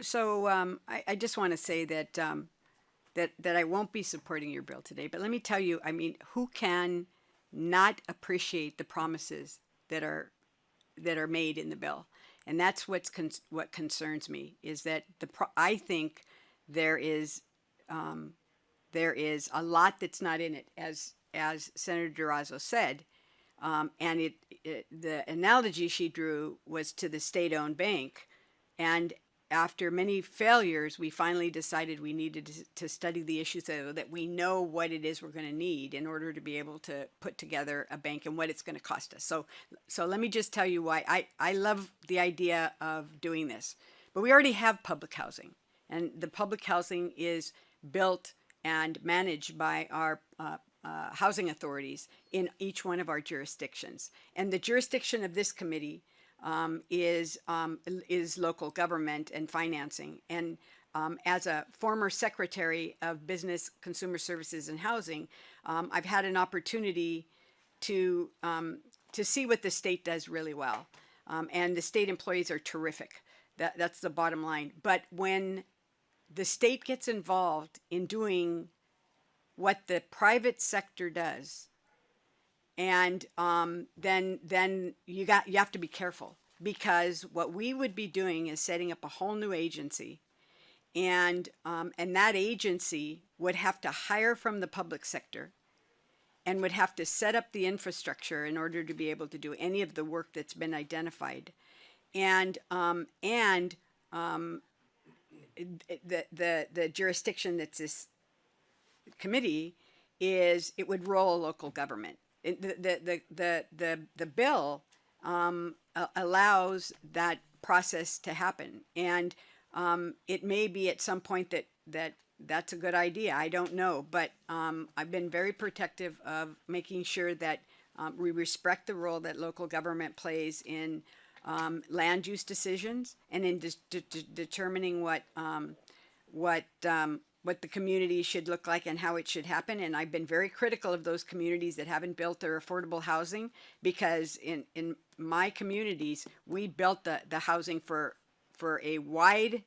I just want to say that that I won't be supporting your bill today. But let me tell you, I mean, who can not appreciate the promises that are made in the bill? And that's what concerns me is that I think there is there is a lot that's not in it, as Senator Durazo said. And the analogy she drew was to the state-owned bank. And after many failures, we finally decided we needed to study the issues so that we know what it is we're going to need in order to be able to put together a bank and what it's going to cost us. So let me just tell you why I love the idea of doing this. But we already have public housing, and the public housing is built and managed by our housing authorities in each one of our jurisdictions. And the jurisdiction of this committee is local government and financing. And as a former secretary of Business, Consumer Services, and Housing, I've had an opportunity to see what the state does really well. And the state employees are terrific. That's the bottom line. But when the state gets involved in doing what the private sector does, and then you have to be careful, because what we would be doing is setting up a whole new agency, and that agency would have to hire from the public sector and would have to set up the infrastructure in order to be able to do any of the work that's been identified, and the jurisdiction that's this committee is, it would roll local government. The bill allows that process to happen, and it may be at some point that's a good idea. I don't know, but I've been very protective of making sure that we respect the role that local government plays in land use decisions and in determining what the community should look like and how it should happen. And I've been very critical of those communities that haven't built their affordable housing, because in my communities, we built the housing for a wide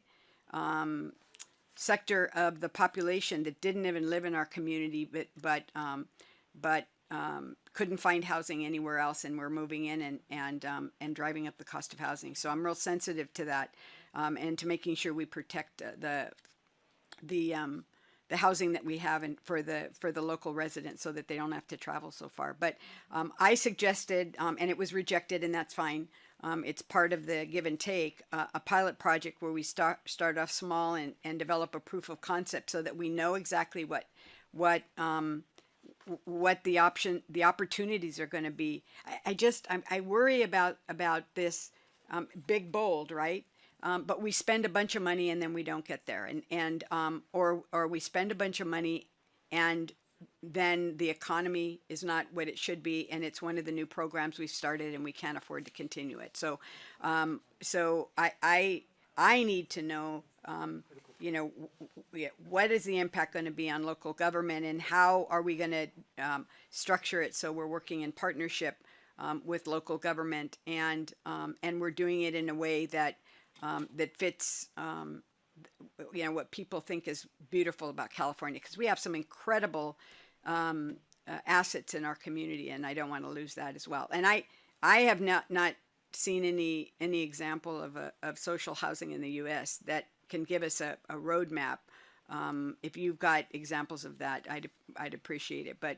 sector of the population that didn't even live in our community, but couldn't find housing anywhere else, and we're moving in and driving up the cost of housing. So I'm real sensitive to that, and to making sure we protect the housing that we have and for the local residents, so that they don't have to travel so far. But I suggested, and it was rejected, and that's fine. It's part of the give and take, a pilot project where we start off small and develop a proof of concept, so that we know exactly what the opportunities are going to be. I worry about this big bold, right? But we spend a bunch of money and then we don't get there, or we spend a bunch of money and then the economy is not what it should be, and it's one of the new programs we've started and we can't afford to continue it. So I need to know, what is the impact going to be on local government, and how are we going to structure it so we're working in partnership with local government, and we're doing it in a way that fits what people think is beautiful about California, because we have some incredible assets in our community, and I don't want to lose that as well. And I have not seen any example of social housing in the U.S. that can give us a roadmap. If you've got examples of that, I'd appreciate it. But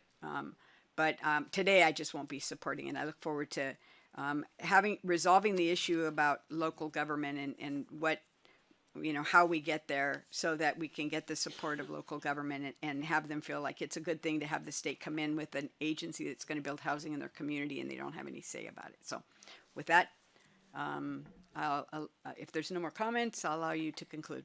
today I just won't be supporting it. I look forward to resolving the issue about local government and what, how we get there, so that we can get the support of local government and have them feel like it's a good thing to have the state come in with an agency that's going to build housing in their community and they don't have any say about it. So with that, if there's no more comments, I'll allow you to conclude.